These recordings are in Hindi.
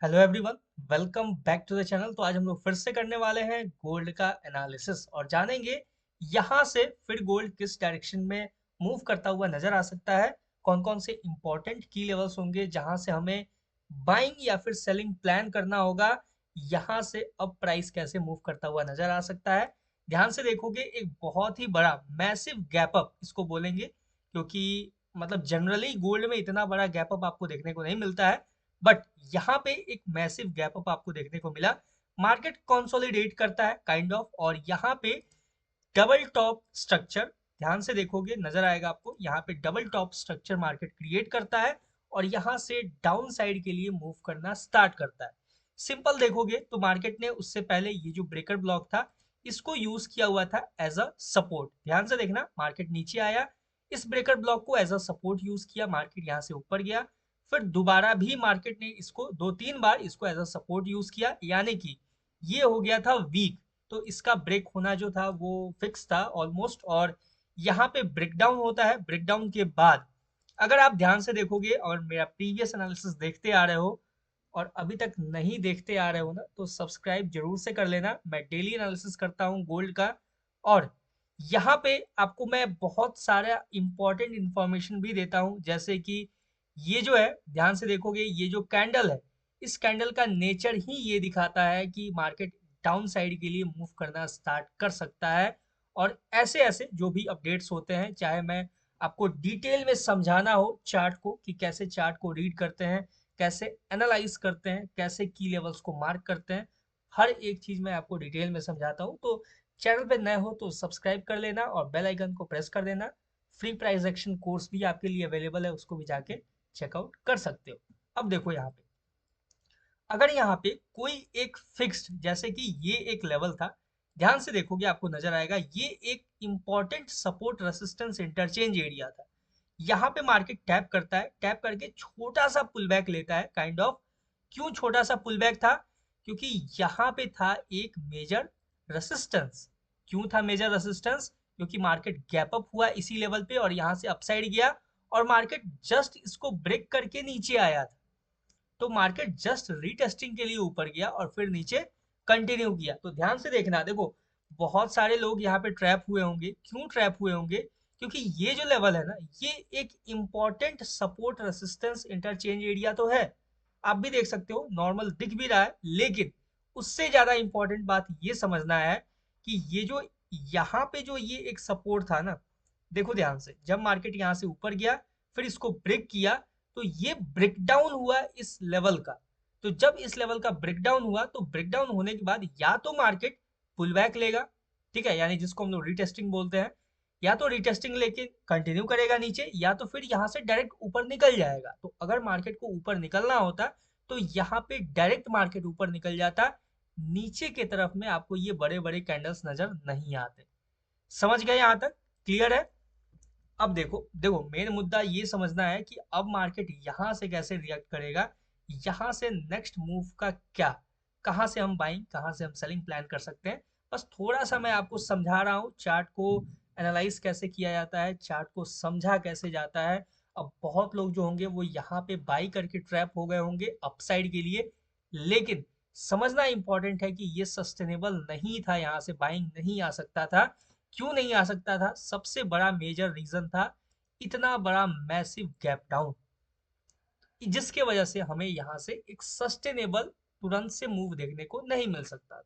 Hello everyone, welcome back to the channel. तो आज हम लोग फिर से करने वाले हैं गोल्ड का एनालिसिस और जानेंगे यहाँ से फिर गोल्ड किस डायरेक्शन में मूव करता हुआ नजर आ सकता है। कौन कौन से इंपॉर्टेंट की लेवल्स होंगे जहां से हमें बाइंग या फिर सेलिंग प्लान करना होगा। यहाँ से अब प्राइस कैसे मूव करता हुआ नजर आ सकता है। ध्यान से देखोगे एक बहुत ही बड़ा मैसिव गैप अप इसको बोलेंगे, क्योंकि मतलब जनरली गोल्ड में इतना बड़ा गैप अप आपको देखने को नहीं मिलता है, बट यहाँ पे एक मैसिव गैप अप आपको देखने को मिला। मार्केट कंसोलिडेट करता है काइंड ऑफ, और यहाँ पे डबल टॉप स्ट्रक्चर ध्यान से देखोगे नजर आएगा आपको। यहाँ पे double top structure market create करता है और यहाँ से डाउन साइड के लिए मूव करना स्टार्ट करता है। सिंपल देखोगे तो मार्केट ने उससे पहले ये जो ब्रेकर ब्लॉक था इसको यूज किया हुआ था एज अ सपोर्ट। ध्यान से देखना, मार्केट नीचे आया, इस ब्रेकर ब्लॉक को एज अ सपोर्ट यूज किया, मार्केट यहाँ से ऊपर गया, फिर दोबारा भी मार्केट ने इसको दो तीन बार इसको एज अ सपोर्ट यूज किया, यानी कि ये हो गया था वीक। तो इसका ब्रेक होना जो था वो फिक्स था ऑलमोस्ट, और यहाँ पे ब्रेकडाउन होता है। ब्रेकडाउन के बाद अगर आप ध्यान से देखोगे और मेरा प्रीवियस एनालिसिस देखते आ रहे हो और अभी तक नहीं देखते आ रहे हो ना, तो सब्सक्राइब जरूर से कर लेना। मैं डेली एनालिसिस करता हूँ गोल्ड का, और यहाँ पे आपको मैं बहुत सारा इंपॉर्टेंट इंफॉर्मेशन भी देता हूँ, जैसे कि ये जो है ध्यान से देखोगे ये जो कैंडल है, इस कैंडल का नेचर ही ये दिखाता है कि मार्केट डाउन साइड के लिए मूव करना स्टार्ट कर सकता है। और ऐसे ऐसे जो भी अपडेट्स होते हैं, चाहे मैं आपको डिटेल में समझाना हो चार्ट को कि कैसे चार्ट को रीड करते हैं, कैसे एनालाइज करते हैं, कैसे की लेवल्स को मार्क करते हैं, हर एक चीज मैं आपको डिटेल में समझाता हूँ। तो चैनल पे नए हो तो सब्सक्राइब कर लेना और बेल आइकन को प्रेस कर देना। फ्री प्राइस एक्शन कोर्स भी आपके लिए अवेलेबल है, उसको भी जाके चेकआउट कर सकते हो। अब देखो यहाँ पे, अगर यहाँ पे कोई एक फिक्स्ड, जैसे कि ये एक लेवल था, ध्यान से देखोगे आपको नजर आएगा ये एक important support resistance interchange area था। यहाँ पे मार्केट टैप करता है, टैप करके छोटा सा पुल बैक लेता है काइंड ऑफ। क्यों छोटा सा पुल बैक था? क्योंकि यहाँ पे था एक मेजर रेसिस्टेंस। क्यों था मेजर रेसिस्टेंस? क्योंकि मार्केट गैप अप हुआ इसी लेवल पे और यहाँ से अपसाइड गया, और मार्केट जस्ट इसको ब्रेक करके नीचे आया था। तो मार्केट जस्ट रीटेस्टिंग के लिए ऊपर गया और फिर नीचे कंटिन्यू किया। तो ध्यान से देखना, देखो बहुत सारे लोग यहाँ पे ट्रैप हुए होंगे। क्यों ट्रैप हुए होंगे? क्योंकि ये जो लेवल है ना, ये एक important support resistance interchange area तो है, आप भी देख सकते हो, नॉर्मल दिख भी रहा है, लेकिन उससे ज्यादा इंपॉर्टेंट बात ये समझना है कि ये जो यहाँ पे जो ये एक सपोर्ट था ना, देखो ध्यान से, जब मार्केट यहाँ से ऊपर गया फिर इसको ब्रेक किया, तो ये ब्रेकडाउन हुआ इस लेवल का। तो जब इस लेवल का ब्रेकडाउन हुआ, तो ब्रेकडाउन होने के बाद या तो मार्केट पुल बैक लेगा, ठीक है, यानी जिसको हम लोग रिटेस्टिंग बोलते हैं, या तो रिटेस्टिंग लेके कंटिन्यू करेगा नीचे, या तो फिर यहाँ से डायरेक्ट ऊपर निकल जाएगा। तो अगर मार्केट को ऊपर निकलना होता तो यहाँ पे डायरेक्ट मार्केट ऊपर निकल जाता, नीचे के तरफ में आपको ये बड़े बड़े कैंडल्स नजर नहीं आते। समझ गए यहाँ तक? क्लियर है? अब देखो देखो, मेन मुद्दा ये समझना है कि अब मार्केट यहाँ से कैसे रिएक्ट करेगा, यहाँ से नेक्स्ट मूव का क्या, कहाँ से हम बाइंग कहाँ से हम सेलिंग प्लान कर सकते हैं। बस थोड़ा सा मैं आपको समझा रहा हूँ चार्ट को एनालाइज कैसे किया जाता है, चार्ट को समझा कैसे जाता है। अब बहुत लोग जो होंगे वो यहाँ पे बाई करके ट्रैप हो गए होंगे अपसाइड के लिए, लेकिन समझना इंपॉर्टेंट है कि ये सस्टेनेबल नहीं था, यहाँ से बाइंग नहीं आ सकता था। क्यों नहीं आ सकता था? सबसे बड़ा मेजर रीजन था इतना बड़ा मैसिव गैप डाउन, जिसके वजह से हमें यहाँ से एक सस्टेनेबल तुरंत से मूव देखने को नहीं मिल सकता था।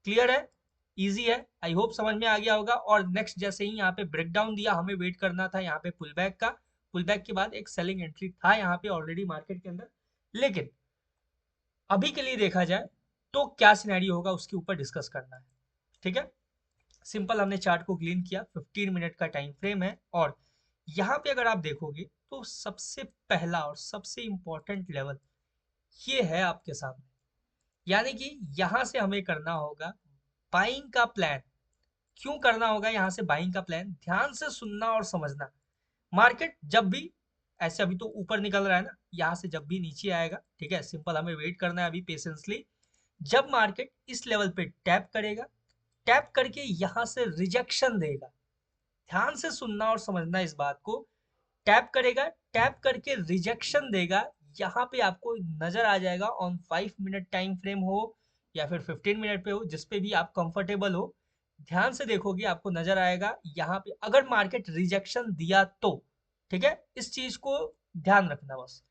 क्लियर है? इजी है, आई होप समझ में आ गया होगा। और नेक्स्ट जैसे ही यहाँ पे ब्रेकडाउन दिया, हमें वेट करना था यहाँ पे पुल बैक का। पुल बैक के बाद एक सेलिंग एंट्री था यहाँ पे ऑलरेडी मार्केट के अंदर, लेकिन अभी के लिए देखा जाए तो क्या सिनेरियो होगा उसके ऊपर डिस्कस करना है। ठीक है, सिंपल हमने चार्ट को क्लीन किया, 15 मिनट का टाइम फ्रेम है, और यहाँ पे अगर आप देखोगे तो सबसे पहला और सबसे इंपॉर्टेंट लेवल ये है आपके सामने, यानी कि यहाँ से हमें करना होगा बाइंग का प्लान। क्यों करना होगा यहाँ से बाइंग का प्लान? ध्यान से सुनना और समझना। मार्केट जब भी ऐसे, अभी तो ऊपर निकल रहा है ना, यहाँ से जब भी नीचे आएगा, ठीक है, सिंपल हमें वेट करना है अभी पेशेंसली। जब मार्केट इस लेवल पे टैप करेगा, टैप करके यहाँ से रिजेक्शन देगा, ध्यान से सुनना और समझना इस बात को, टैप करेगा, टैप करके रिजेक्शन देगा, यहाँ पे आपको नजर आ जाएगा ऑन 5 मिनट टाइम फ्रेम हो या फिर 15 मिनट पे हो, जिस पे भी आप कंफर्टेबल हो। ध्यान से देखोगे आपको नजर आएगा यहाँ पे अगर मार्केट रिजेक्शन दिया तो, ठीक है, इस चीज को ध्यान रखना बस।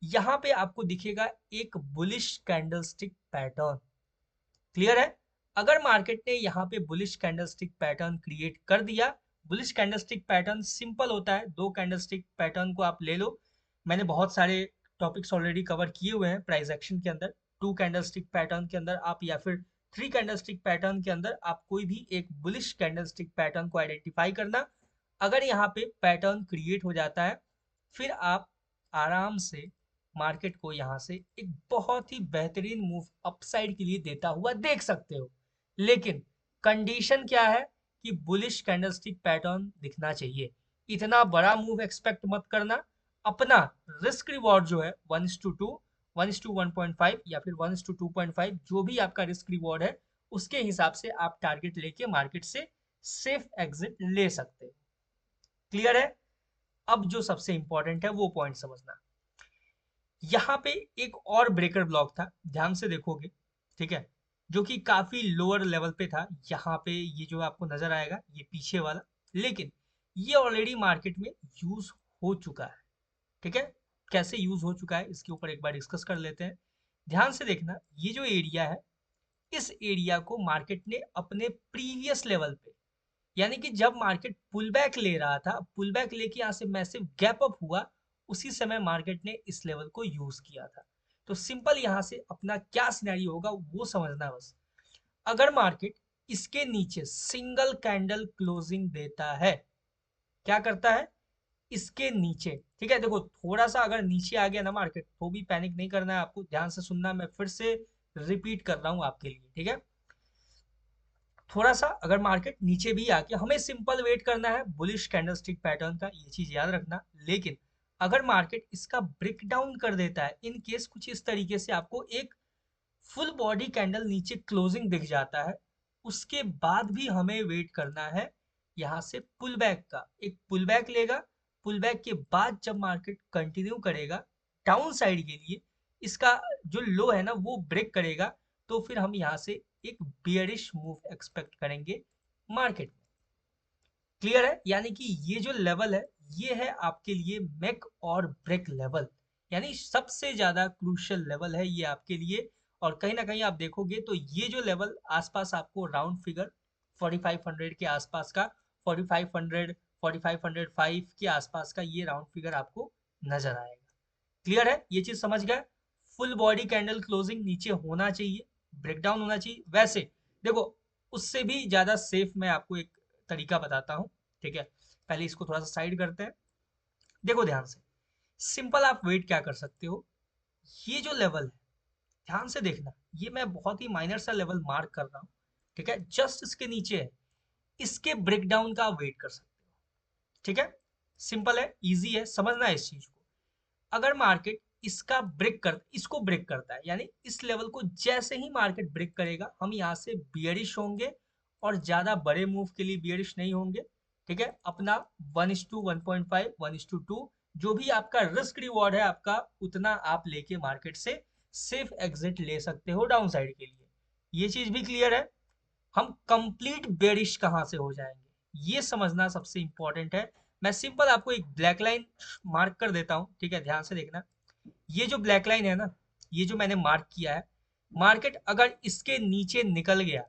यहाँ पे आपको दिखेगा एक बुलिश कैंडलस्टिक पैटर्न। क्लियर है? अगर मार्केट ने यहाँ पे बुलिश कैंडलस्टिक पैटर्न क्रिएट कर दिया, बुलिश कैंडलस्टिक पैटर्न सिंपल होता है, दो कैंडलस्टिक पैटर्न को आप ले लो। मैंने बहुत सारे टॉपिक्स ऑलरेडी कवर किए हुए हैं प्राइस एक्शन के अंदर। टू कैंडलस्टिक पैटर्न के अंदर आप या फिर थ्री कैंडलस्टिक पैटर्न के अंदर आप कोई भी एक बुलिश कैंडलस्टिक पैटर्न को आइडेंटिफाई करना। अगर यहाँ पे पैटर्न क्रिएट हो जाता है, फिर आप आराम से मार्केट को यहाँ से एक बहुत ही बेहतरीन मूव अपसाइड के लिए देता हुआ देख सकते हो। लेकिन कंडीशन क्या है कि बुलिश कैंडलस्टिक पैटर्न दिखना चाहिए। इतना बड़ा मूव एक्सपेक्ट मत करना। अपना रिस्क रिवॉर्ड जो है 1:2, 1:1.5 या फिर 1:2.5, जो भी आपका रिस्क रिवॉर्ड है उसके हिसाब से आप टारगेट लेके मार्केट से सेफ एग्जिट ले सकते हो। क्लियर है? अब जो सबसे इंपॉर्टेंट है वो पॉइंट समझना। यहाँ पे एक और ब्रेकर ब्लॉक था, ध्यान से देखोगे, ठीक है, जो कि काफी लोअर लेवल पे था। यहाँ पे ये जो आपको नजर आएगा ये पीछे वाला, लेकिन ये ऑलरेडी मार्केट में यूज हो चुका है। ठीक है, कैसे यूज हो चुका है इसके ऊपर एक बार डिस्कस कर लेते हैं। ध्यान से देखना, ये जो एरिया है, इस एरिया को मार्केट ने अपने प्रीवियस लेवल पे, यानी कि जब मार्केट पुल बैक ले रहा था, पुल बैक लेके यहाँ से मैसिव गैप अप हुआ, उसी समय मार्केट ने इस लेवल को यूज किया था। तो सिंपल यहाँ से अपना क्या सिनेरियो होगा वो समझना बस। अगर मार्केट इसके नीचे सिंगल कैंडल क्लोजिंग देता है, क्या करता है इसके नीचे, ठीक है, देखो थोड़ा सा अगर नीचे आ गया ना मार्केट तो भी पैनिक नहीं करना है आपको, ध्यान से सुनना, मैं फिर से रिपीट कर रहा हूं आपके लिए, ठीक है। थोड़ा सा अगर मार्केट नीचे भी आ गया, हमें सिंपल वेट करना है बुलिश कैंडलस्टिक पैटर्न का, ये चीज याद रखना। लेकिन अगर मार्केट इसका ब्रेक डाउन कर देता है, इन केस कुछ इस तरीके से आपको एक फुल बॉडी कैंडल नीचे क्लोजिंग दिख जाता है, उसके बाद भी हमें वेट करना है यहाँ से पुल बैक का। एक पुल बैक लेगा, पुल बैक के बाद जब मार्केट कंटिन्यू करेगा डाउन साइड के लिए, इसका जो लो है ना वो ब्रेक करेगा, तो फिर हम यहाँ से एक बियरिश मूव एक्सपेक्ट करेंगे मार्केट में। क्लियर है? यानी कि ये जो लेवल है ये है आपके लिए मेक और ब्रेक लेवल, यानी सबसे ज्यादा क्रूशियल लेवल है ये आपके लिए। और कहीं ना कहीं आप देखोगे तो ये जो लेवल आसपास आपको राउंड फिगर 4500 के आसपास का, 4500 4505 के आसपास का ये राउंड फिगर आपको नजर आएगा। क्लियर है? ये चीज समझ गए? फुल बॉडी कैंडल क्लोजिंग नीचे होना चाहिए, ब्रेकडाउन होना चाहिए। वैसे देखो उससे भी ज्यादा सेफ मैं आपको एक तरीका बताता हूँ, ठीक है। पहले इसको थोड़ा सा साइड करते हैं। देखो ध्यान से, सिंपल आप वेट क्या कर सकते हो, ये जो लेवल है ध्यान से देखना, ये मैं बहुत ही माइनर सा लेवल मार्क कर रहा हूँ, ठीक है, जस्ट इसके नीचे है, इसके ब्रेकडाउन का आप वेट कर सकते हो। ठीक है, सिंपल है, इजी है, समझना है इस चीज को। अगर मार्केट इसको ब्रेक करता है, यानी इस लेवल को जैसे ही मार्केट ब्रेक करेगा, हम यहाँ से बियरिश होंगे और ज्यादा बड़े मूव के लिए बियरिश नहीं होंगे। ठीक है, अपना 1:1.5 1:2 जो भी आपका रिस्क रिवॉर्ड है आपका, उतना आप लेके मार्केट से सेफ एग्जिट ले सकते हो डाउन साइड के लिए। ये चीज भी क्लियर है? हम कंप्लीट बेरिश कहाँ से हो जाएंगे ये समझना सबसे इंपॉर्टेंट है। मैं सिंपल आपको एक ब्लैक लाइन मार्क कर देता हूँ, ठीक है, ध्यान से देखना। ये जो ब्लैक लाइन है ना, ये जो मैंने मार्क किया है, मार्केट अगर इसके नीचे निकल गया,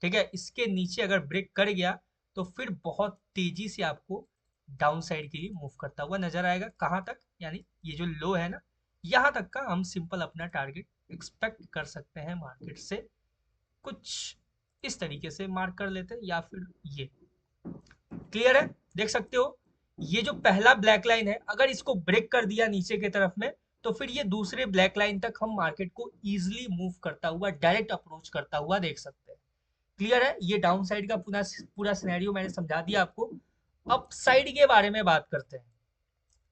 ठीक है, इसके नीचे अगर ब्रेक कर गया, तो फिर बहुत तेजी से आपको डाउन साइड के लिए मूव करता हुआ नजर आएगा। कहाँ तक? यानी ये जो लो है ना, यहाँ तक का हम सिंपल अपना टारगेट एक्सपेक्ट कर सकते हैं मार्केट से। कुछ इस तरीके से मार्क कर लेते हैं या फिर ये। क्लियर है? देख सकते हो ये जो पहला ब्लैक लाइन है, अगर इसको ब्रेक कर दिया नीचे की तरफ में, तो फिर ये दूसरे ब्लैक लाइन तक हम मार्केट को इजीली मूव करता हुआ, डायरेक्ट अप्रोच करता हुआ देख सकते हैं। क्लियर है? ये डाउन साइड का पूरा पूरा सिनेरियो मैंने समझा दिया आपको। अप साइड के बारे में बात करते हैं।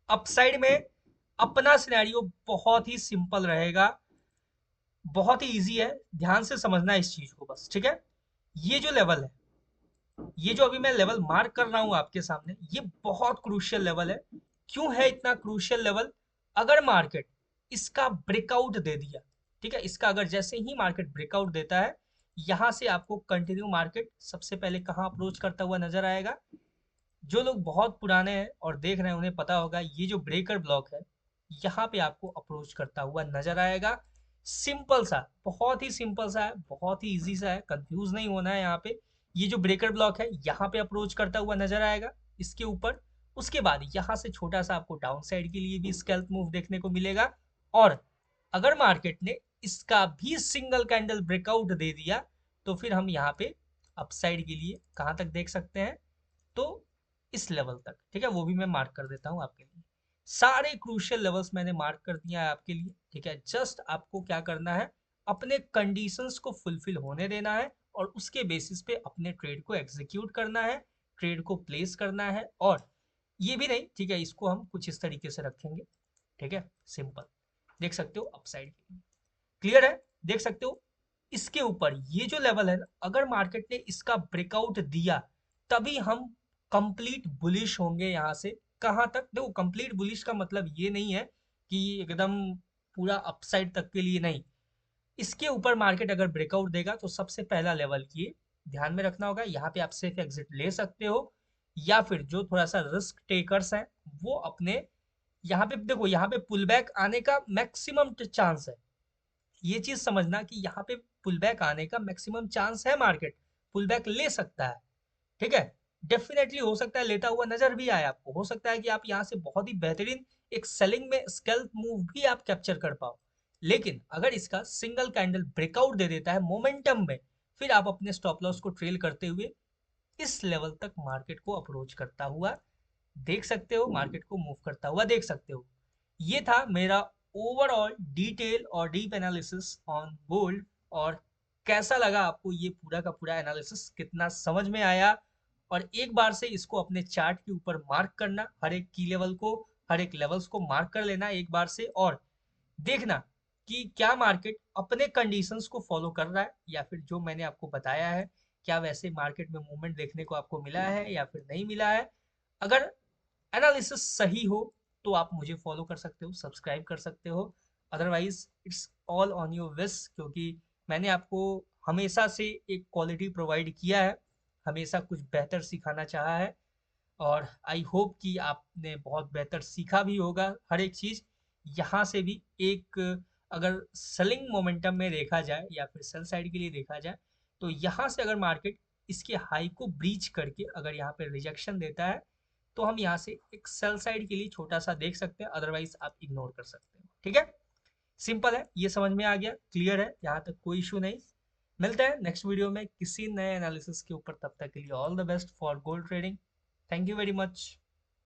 अप साइड में अपना सिनेरियो बहुत ही सिंपल रहेगा, बहुत ही इजी है, ध्यान से समझना इस चीज को बस, ठीक है। ये जो लेवल है, ये जो अभी मैं लेवल मार्क कर रहा हूं आपके सामने, ये बहुत क्रूशियल लेवल है। क्यों है इतना क्रूशियल लेवल? अगर मार्केट इसका ब्रेकआउट दे दिया, ठीक है, इसका अगर जैसे ही मार्केट ब्रेकआउट देता है, यहाँ से आपको कंटिन्यू मार्केट सबसे पहले कहाँ अप्रोच करता हुआ नजर आएगा। जो लोग बहुत पुराने हैं और देख रहे हैं उन्हें पता होगा, ये जो ब्रेकर ब्लॉक है यहाँ पे आपको अप्रोच करता हुआ नजर आएगा। सिंपल सा, बहुत ही सिंपल सा है, बहुत ही इजी सा है, कंफ्यूज नहीं होना है यहाँ पे। ये जो ब्रेकर ब्लॉक है यहाँ पे अप्रोच करता हुआ नजर आएगा इसके ऊपर। उसके बाद यहाँ से छोटा सा आपको डाउन साइड के लिए भी स्कैल्प मूव देखने को मिलेगा। और अगर मार्केट ने इसका भी सिंगल कैंडल ब्रेकआउट दे दिया तो फिर हम यहाँ पे अपसाइड के लिए कहाँ तक देख सकते हैं, तो इस लेवल तक, ठीक है, वो भी मैं मार्क कर देता हूँ आपके लिए। सारे क्रूशियल लेवल्स मैंने मार्क कर दिया है आपके लिए, ठीक है। जस्ट आपको क्या करना है, अपने कंडीशंस को फुलफिल होने देना है और उसके बेसिस पे अपने ट्रेड को एग्जीक्यूट करना है, ट्रेड को प्लेस करना है। और ये भी नहीं, ठीक है, इसको हम कुछ इस तरीके से रखेंगे, ठीक है, सिंपल, देख सकते हो अपसाइड के लिए। क्लियर है, देख सकते हो इसके ऊपर ये जो लेवल है ना, अगर मार्केट ने इसका ब्रेकआउट दिया तभी हम कंप्लीट बुलिश होंगे यहाँ से। कहाँ तक, देखो कंप्लीट बुलिश का मतलब ये नहीं है कि एकदम पूरा अपसाइड तक के लिए नहीं। इसके ऊपर मार्केट अगर ब्रेकआउट देगा तो सबसे पहला लेवल ये ध्यान में रखना होगा, यहाँ पे आप सेफ एग्जिट ले सकते हो, या फिर जो थोड़ा सा रिस्क टेकर्स हैं वो अपने, यहाँ पे देखो यहाँ पे पुल बैक आने का मैक्सिमम चांस है। ये चीज समझना कि यहाँ पे पुल बैक आने का मैक्सिमम चांस है, मार्केट पुल बैक ले सकता है, ठीक है। डेफिनेटली हो सकता है लेता हुआ नजर भी आए आपको, हो सकता है कि आप यहाँ से बहुत ही बेहतरीन एक सेलिंग में स्कैल्प मूव भी आप कैप्चर कर पाओ। लेकिन अगर इसका सिंगल कैंडल ब्रेकआउट दे देता है मोमेंटम में, फिर आप अपने स्टॉप लॉस को ट्रेल करते हुए इस लेवल तक मार्केट को अप्रोच करता हुआ देख सकते हो, मार्केट को मूव करता हुआ देख सकते हो। ये था मेरा ओवरऑल डिटेल और डीप एनालिसिस ऑन गोल्ड। और कैसा लगा आपको ये पूरा का पूरा एनालिसिस, कितना समझ में आया? और एक बार से इसको अपने चार्ट के ऊपर मार्क करना, हर एक की लेवल को, हर एक लेवल्स को मार्क कर लेना एक बार से, और देखना कि क्या मार्केट अपने कंडीशंस को फॉलो कर रहा है या फिर जो मैंने आपको बताया है, क्या वैसे मार्केट में मूवमेंट देखने को आपको मिला है या फिर नहीं मिला है। अगर एनालिसिस सही हो तो आप मुझे फॉलो कर सकते हो, सब्सक्राइब कर सकते हो। Otherwise it's all on your wish, क्योंकि मैंने आपको हमेशा से एक क्वालिटी प्रोवाइड किया है, हमेशा कुछ बेहतर सिखाना चाहा है। और आई होप कि आपने बहुत बेहतर सीखा भी होगा हर एक चीज़। यहाँ से भी एक, अगर सेलिंग मोमेंटम में देखा जाए या फिर सेल साइड के लिए देखा जाए, तो यहाँ से अगर मार्केट इसके हाई को ब्रीच करके अगर यहाँ पे रिजेक्शन देता है तो हम यहाँ से एक सेल साइड के लिए छोटा सा देख सकते हैं, अदरवाइज आप इग्नोर कर सकते हो, ठीक है। सिंपल है, ये समझ में आ गया, क्लियर है, यहाँ तक कोई इशू नहीं। मिलते हैं नेक्स्ट वीडियो में किसी नए एनालिसिस के ऊपर, तब तक के लिए all the best for gold trading. Thank you very much.